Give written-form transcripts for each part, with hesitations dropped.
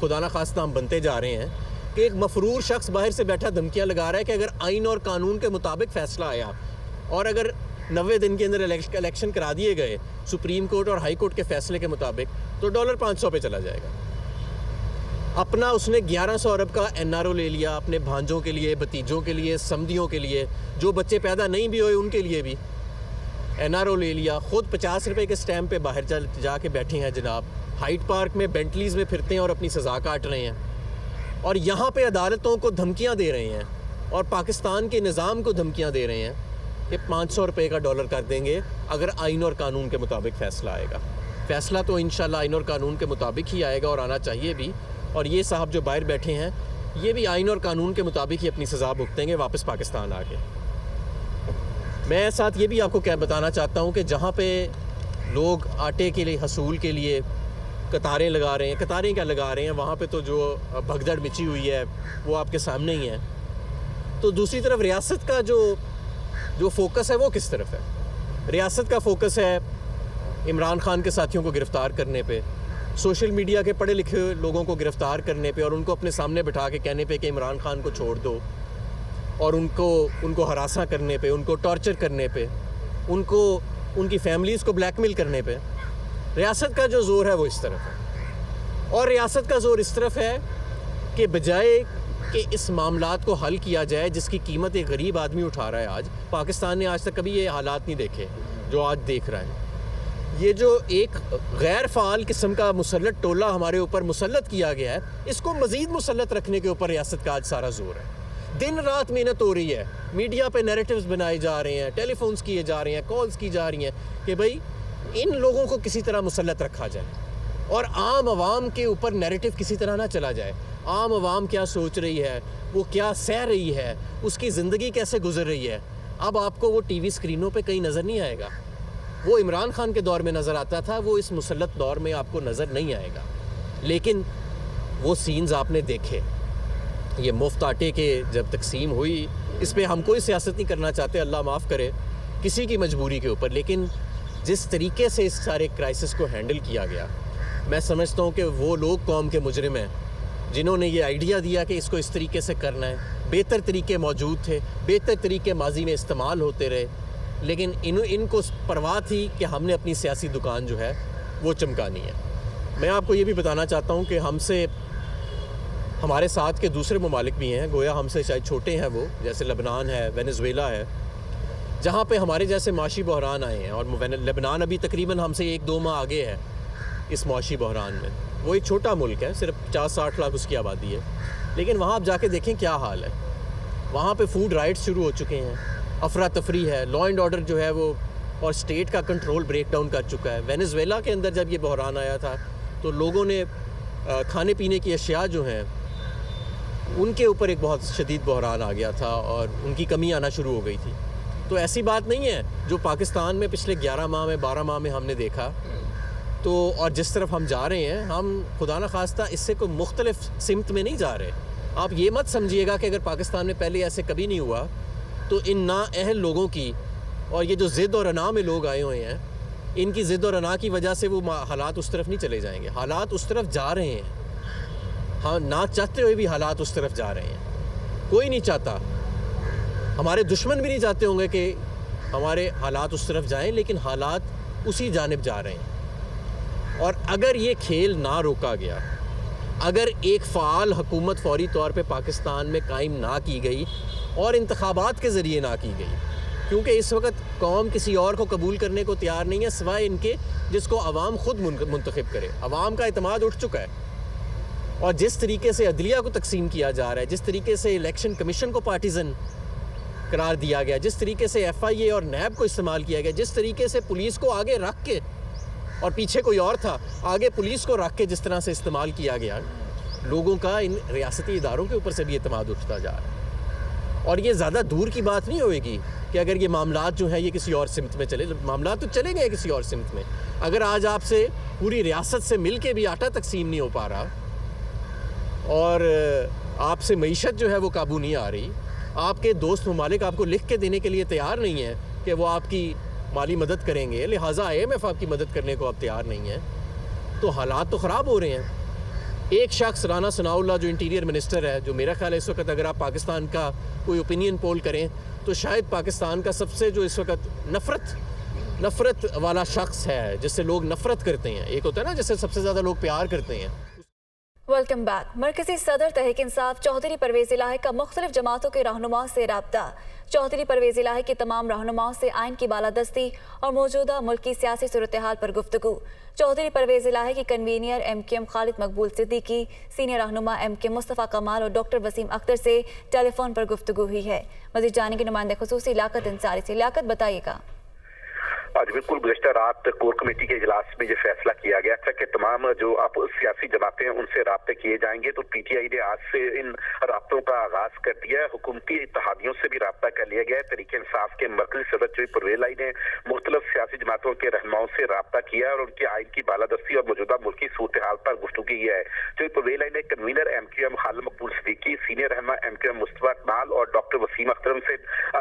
خدا نخواستہ ہم بنتے جا رہے ہیں کہ ایک مفرور شخص باہر سے بیٹھا دھمکیاں لگا رہا ہے کہ اگر آئین اور قانون کے مطابق فیصلہ آیا اور اگر 90 دن کے اندر الیکشن کرا دیے گئے سپریم کورٹ اور ہائی کورٹ کے فیصلے کے مطابق تو ڈالر 500 پہ چلا جائے گا. اپنا اس نے 1100 ارب کا NRO لے لیا اپنے بھانجوں کے لیے, بھتیجوں کے لیے, سمدھیوں کے لیے, جو بچے پیدا نہیں بھی ہوئے ان کے لیے بھی NRO لے لیا. خود 50 روپے کے سٹیمپ پہ باہر جا کے بیٹھے ہیں جناب, ہائٹ پارک میں بینٹلیز میں پھرتے ہیں اور اپنی سزا کاٹ رہے ہیں, اور یہاں پہ عدالتوں کو دھمکیاں دے رہے ہیں اور پاکستان کے نظام کو دھمکیاں دے رہے ہیں کہ 500 روپے کا ڈالر کر دیں گے اگر آئین اور قانون کے مطابق فیصلہ آئے گا. فیصلہ تو انشاءاللہ آئین اور قانون کے مطابق ہی آئے گا اور آنا چاہیے بھی, اور یہ صاحب جو باہر بیٹھے ہیں یہ بھی آئین اور قانون کے مطابق ہی اپنی سزا بھگتیں گے واپس پاکستان آ کے. میں ساتھ یہ بھی آپ کو کیا بتانا چاہتا ہوں کہ جہاں پہ لوگ آٹے کے لیے حصول کے لیے قطاریں لگا رہے ہیں, قطاریں کیا لگا رہے ہیں, وہاں پہ تو جو بھگدڑ مچی ہوئی ہے وہ آپ کے سامنے ہی ہے. تو دوسری طرف ریاست کا جو فوکس ہے وہ کس طرف ہے؟ ریاست کا فوکس ہے عمران خان کے ساتھیوں کو گرفتار کرنے پہ, سوشل میڈیا کے پڑھے لکھے لوگوں کو گرفتار کرنے پہ اور ان کو اپنے سامنے بٹھا کے کہنے پہ کہ عمران خان کو چھوڑ دو, اور ان کو ہراساں کرنے پہ, ان کو ٹارچر کرنے پہ, ان کی فیملیز کو بلیک میل کرنے پہ. ریاست کا جو زور ہے وہ اس طرف ہے, اور ریاست کا زور اس طرف ہے کہ بجائے کہ اس معاملات کو حل کیا جائے جس کی قیمت ایک غریب آدمی اٹھا رہا ہے. آج پاکستان نے آج تک کبھی یہ حالات نہیں دیکھے جو آج دیکھ رہا ہے. یہ جو ایک غیر فعال قسم کا مسلط ٹولہ ہمارے اوپر مسلط کیا گیا ہے, اس کو مزید مسلط رکھنے کے اوپر ریاست کا آج سارا زور ہے. دن رات محنت ہو رہی ہے, میڈیا پہ نیریٹیوز بنائے جا رہے ہیں, ٹیلی فونز کیے جا رہے ہیں, کالز کی جا رہی ہیں کہ بھئی ان لوگوں کو کسی طرح مسلط رکھا جائے اور عام عوام کے اوپر نیریٹیو کسی طرح نہ چلا جائے. عام عوام کیا سوچ رہی ہے, وہ کیا سہ رہی ہے, اس کی زندگی کیسے گزر رہی ہے, اب آپ کو وہ ٹی وی اسکرینوں پہ کہیں نظر نہیں آئے گا. وہ عمران خان کے دور میں نظر آتا تھا, وہ اس مسلط دور میں آپ کو نظر نہیں آئے گا. لیکن وہ سینز آپ نے دیکھے, یہ مفت آٹے کے جب تقسیم ہوئی, اس پہ ہم کوئی سیاست نہیں کرنا چاہتے, اللہ معاف کرے کسی کی مجبوری کے اوپر, لیکن جس طریقے سے اس سارے کرائسس کو ہینڈل کیا گیا, میں سمجھتا ہوں کہ وہ لوگ قوم کے مجرم ہیں جنہوں نے یہ آئیڈیا دیا کہ اس کو اس طریقے سے کرنا ہے. بہتر طریقے موجود تھے, بہتر طریقے ماضی میں استعمال ہوتے رہے, لیکن ان کو پرواہ تھی کہ ہم نے اپنی سیاسی دکان جو ہے وہ چمکانی ہے. میں آپ کو یہ بھی بتانا چاہتا ہوں کہ ہمارے ساتھ کے دوسرے ممالک بھی ہیں, گویا ہم سے شاید چھوٹے ہیں وہ, جیسے لبنان ہے, وینزویلا ہے, جہاں پہ ہمارے جیسے معاشی بحران آئے ہیں, اور لبنان ابھی تقریباً ہم سے 1-2 ماہ آگے ہے اس معاشی بحران میں. وہ ایک چھوٹا ملک ہے, صرف 50-60 لاکھ اس کی آبادی ہے, لیکن وہاں آپ جا کے دیکھیں کیا حال ہے. وہاں پہ فوڈ رائٹس شروع ہو چکے ہیں, افراتفری ہے, لا اینڈ آرڈر جو ہے وہ اور اسٹیٹ کا کنٹرول بریک ڈاؤن کر چکا ہے. وینزویلا کے اندر جب یہ بحران آیا تھا تو لوگوں نے کھانے پینے کی اشیاء جو ہیں ان کے اوپر ایک بہت شدید بحران آ گیا تھا اور ان کی کمی آنا شروع ہو گئی تھی. تو ایسی بات نہیں ہے جو پاکستان میں پچھلے 11 ماہ میں 12 ماہ میں ہم نے دیکھا. تو اور جس طرف ہم جا رہے ہیں, ہم خدا نخواستہ اس سے کوئی مختلف سمت میں نہیں جا رہے. آپ یہ مت سمجھیے گا کہ اگر پاکستان میں پہلے ایسے کبھی نہیں ہوا تو ان نااہل لوگوں کی اور یہ جو ضد اور انا میں لوگ آئے ہوئے ہیں, ان کی ضد اور انا کی وجہ سے وہ حالات اس طرف نہیں چلے جائیں گے. حالات اس طرف جا رہے ہیں, ہاں نہ چاہتے ہوئے بھی حالات اس طرف جا رہے ہیں. کوئی نہیں چاہتا, ہمارے دشمن بھی نہیں چاہتے ہوں گے کہ ہمارے حالات اس طرف جائیں, لیکن حالات اسی جانب جا رہے ہیں. اور اگر یہ کھیل نہ روکا گیا, اگر ایک فعال حکومت فوری طور پہ پاکستان میں قائم نہ کی گئی اور انتخابات کے ذریعے نہ کی گئی, کیونکہ اس وقت قوم کسی اور کو قبول کرنے کو تیار نہیں ہے سوائے ان کے جس کو عوام خود منتخب کرے. عوام کا اعتماد اٹھ چکا ہے, اور جس طریقے سے عدلیہ کو تقسیم کیا جا رہا ہے, جس طریقے سے الیکشن کمیشن کو پارٹیزن قرار دیا گیا, جس طریقے سے FIA اور نیب کو استعمال کیا گیا, جس طریقے سے پولیس کو آگے رکھ کے, اور پیچھے کوئی اور تھا, آگے پولیس کو رکھ کے جس طرح سے استعمال کیا گیا, لوگوں کا ان ریاستی اداروں کے اوپر سے بھی اعتماد اٹھتا جا رہا ہے. اور یہ زیادہ دور کی بات نہیں ہوئے گی کہ اگر یہ معاملات جو ہیں یہ کسی اور سمت میں چلے. معاملات تو چلے گئے کسی اور سمت میں. اگر آج آپ سے پوری ریاست سے مل کے بھی آٹا تقسیم نہیں ہو پا رہا, اور آپ سے معیشت جو ہے وہ قابو نہیں آ رہی, آپ کے دوست ممالک آپ کو لکھ کے دینے کے لیے تیار نہیں ہیں کہ وہ آپ کی مالی مدد کریں گے, لہٰذا IMF آپ کی مدد کرنے کو اب تیار نہیں ہے, تو حالات تو خراب ہو رہے ہیں. ایک شخص رانا ثناء اللہ جو انٹیریئر منسٹر ہے، جو میرا خیال ہے اس وقت اگر آپ پاکستان کا کوئی اوپینین پول کریں تو شاید پاکستان کا سب سے جو اس وقت نفرت والا شخص ہے، جس سے لوگ نفرت کرتے ہیں، ایک ہوتا ہے نا جس سے سب سے زیادہ لوگ پیار کرتے ہیں۔ Welcome back. مرکزی صدر تحریک انصاف چوہدری پرویز الہی کا مختلف جماعتوں کے رہنماؤں سے رابطہ۔ چوہدری پرویز الہی کے تمام رہنماؤں سے آئین کی بالادستی اور موجودہ ملک کی سیاسی صورتحال پر گفتگو۔ چوہدری پرویز الہی کی کنوینئر ایم کیو ایم خالد مقبول صدیقی، سینئر رہنما ایم کیو ایم مصطفیٰ کمال اور ڈاکٹر وسیم اختر سے ٹیلی فون پر گفتگو ہوئی ہے۔ مزید جانیں گے نمائندہ خصوصی لیاقت انصاری سے۔ لیاقت بتائیے گا۔ آج بالکل گزشتہ رات کور کمیٹی کے اجلاس میں یہ فیصلہ کیا گیا تھا کہ تمام جو اب سیاسی جماعتیں ہیں ان سے رابطے کیے جائیں گے، تو پی ٹی آئی نے آج سے ان رابطوں کا آغاز کر دیا ہے۔ حکومتی اتحادیوں سے بھی رابطہ کر لیا گیا ہے۔ تحریک انصاف کے مرکزی صدر چوہدری پرویز الہی نے مختلف سیاسی جماعتوں کے رہنماؤں سے رابطہ کیا اور ان کے آئین کی بالادستی اور موجودہ ملکی صورتحال پر گفتگو کی ہے۔ چوہدری پرویز الہی نے کنوینر ایم کیو ایم خالد مقبول صدیقی، سینئر رہنما ایم کیو ایم مصطفیٰ کمال اور ڈاکٹر وسیم اختر سے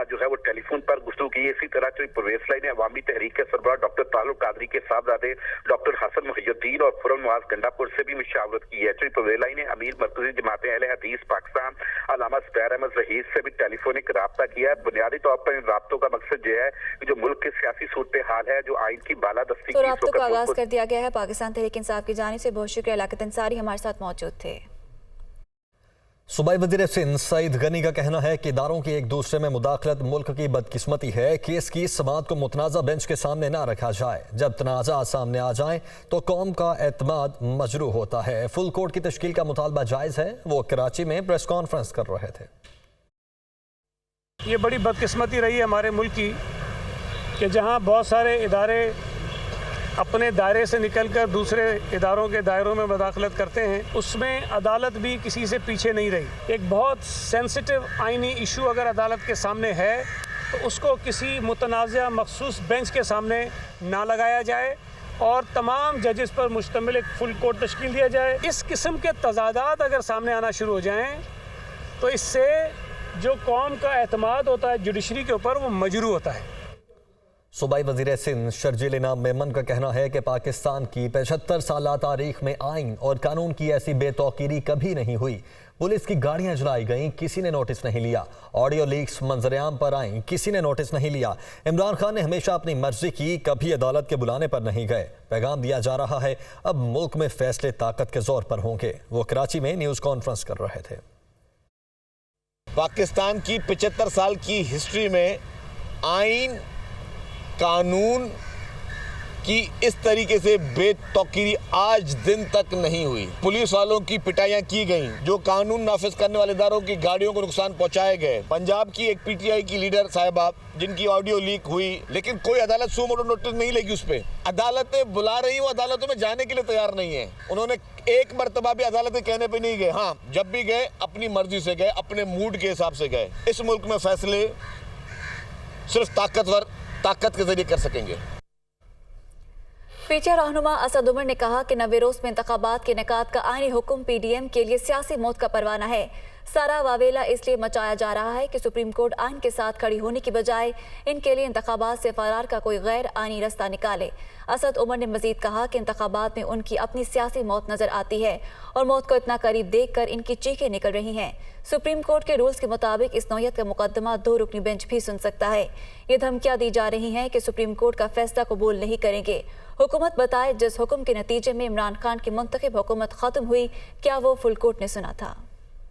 جو ہے وہ ٹیلی فون پر گفتگو کی ہے۔ اسی طرح چوہدری پرویز الہی نے عوامی تحریک کے سربراہ ڈاکٹر تعلق قادری کے صاحبزادے ڈاکٹر حسن محی الدین اور خرم نواز گنڈا پور سے بھی مشاورت کی ہے۔ چوہدری پرویز الہی نے امیر مرکزی جماعت اہل حدیث پاکستان علامہ زبیر احمد رئیس سے بھی ٹیلی فونک رابطہ کیا ہے۔ بنیادی طور پر ان رابطوں کا مقصد یہ ہے کہ جو ملک کی سیاسی صورتحال ہے، جو آئین کی بالادستی تو رابطوں کا آغاز کر دیا گیا ہے۔ پاکستان تحریک انصاف کی جانب سے بہت شکریہ۔ لیاقت انصاری ہمارے ساتھ موجود تھے۔ صوبائی وزیر سندھ سعید غنی کا کہنا ہے کہ اداروں کی ایک دوسرے میں مداخلت ملک کی بدقسمتی ہے۔ کیس کی سماعت کو متنازع بینچ کے سامنے نہ رکھا جائے۔ جب تنازعات سامنے آ جائیں تو قوم کا اعتماد مجروح ہوتا ہے۔ فل کورٹ کی تشکیل کا مطالبہ جائز ہے۔ وہ کراچی میں پریس کانفرنس کر رہے تھے۔ یہ بڑی بدقسمتی رہی ہے ہمارے ملک کی کہ جہاں بہت سارے ادارے اپنے دائرے سے نکل کر دوسرے اداروں کے دائروں میں مداخلت کرتے ہیں، اس میں عدالت بھی کسی سے پیچھے نہیں رہی۔ ایک بہت سینسٹیو آئینی ایشو اگر عدالت کے سامنے ہے تو اس کو کسی متنازع مخصوص بینچ کے سامنے نہ لگایا جائے اور تمام ججز پر مشتمل ایک فل کورٹ تشکیل دیا جائے۔ اس قسم کے تضادات اگر سامنے آنا شروع ہو جائیں تو اس سے جو قوم کا اعتماد ہوتا ہے جوڈیشری کے اوپر وہ مجروح ہوتا ہے۔ صوبائی وزیر سندھ شرجیل انعام میمن کا کہنا ہے کہ پاکستان کی 75 سالہ تاریخ میں آئین اور قانون کی ایسی بے توقیری کبھی نہیں ہوئی۔ پولیس کی گاڑیاں جلائی گئیں، کسی نے نوٹس نہیں لیا۔ آڈیو لیکس منظر عام پر آئیں، کسی نے نوٹس نہیں لیا۔ عمران خان نے ہمیشہ اپنی مرضی کی، کبھی عدالت کے بلانے پر نہیں گئے۔ پیغام دیا جا رہا ہے اب ملک میں فیصلے طاقت کے زور پر ہوں گے۔ وہ کراچی میں نیوز کانفرنس کر رہے تھے۔ پاکستان کی 75 سال کی ہسٹری میں آئین قانون کی اس طریقے سے بے توقیری آج دن تک نہیں ہوئی۔ پولیس والوں کی پٹائیاں کی گئیں، جو قانون نافذ کرنے والے اداروں کی گاڑیوں کو نقصان پہنچائے گئے۔ پنجاب کی ایک پی ٹی آئی کی لیڈر صاحبہ جن کی آڈیو لیک ہوئی، لیکن کوئی عدالت سو موٹو نوٹس نہیں لے گی اس پہ۔ عدالتیں بلا رہی ہیں، وہ عدالتوں میں جانے کے لیے تیار نہیں ہیں۔ انہوں نے ایک مرتبہ بھی عدالتیں کہنے پہ نہیں گئے۔ ہاں، جب بھی گئے اپنی مرضی سے گئے، اپنے موڈ کے حساب سے گئے۔ اس ملک میں فیصلے صرف طاقت کے ذریعے کر سکیں گے۔ پی ٹی آئی رہنما اسد عمر نے کہا کہ نوروز میں انتخابات کے انعقاد کا آئینی حکم پی ڈی ایم کے لیے سیاسی موت کا پروانہ ہے۔ سارا واویلا اس لیے مچایا جا رہا ہے کہ سپریم کورٹ آئین کے ساتھ کھڑی ہونے کی بجائے ان کے لیے انتخابات سے فرار کا کوئی غیر آئینی رستہ نکالے۔ اسد عمر نے مزید کہا کہ انتخابات میں ان کی اپنی سیاسی موت نظر آتی ہے اور موت کو اتنا قریب دیکھ کر ان کی چیخیں نکل رہی ہیں۔ سپریم کورٹ کے رولز کے مطابق اس نوعیت کا مقدمہ 2 رکنی بینچ بھی سن سکتا ہے۔ یہ دھمکیاں دی جا رہی ہیں کہ سپریم کورٹ کا فیصلہ قبول نہیں کریں گے۔ حکومت بتائے جس حکم کے نتیجے میں عمران خان کی منتخب حکومت ختم ہوئی، کیا وہ فل کورٹ نے سنا تھا؟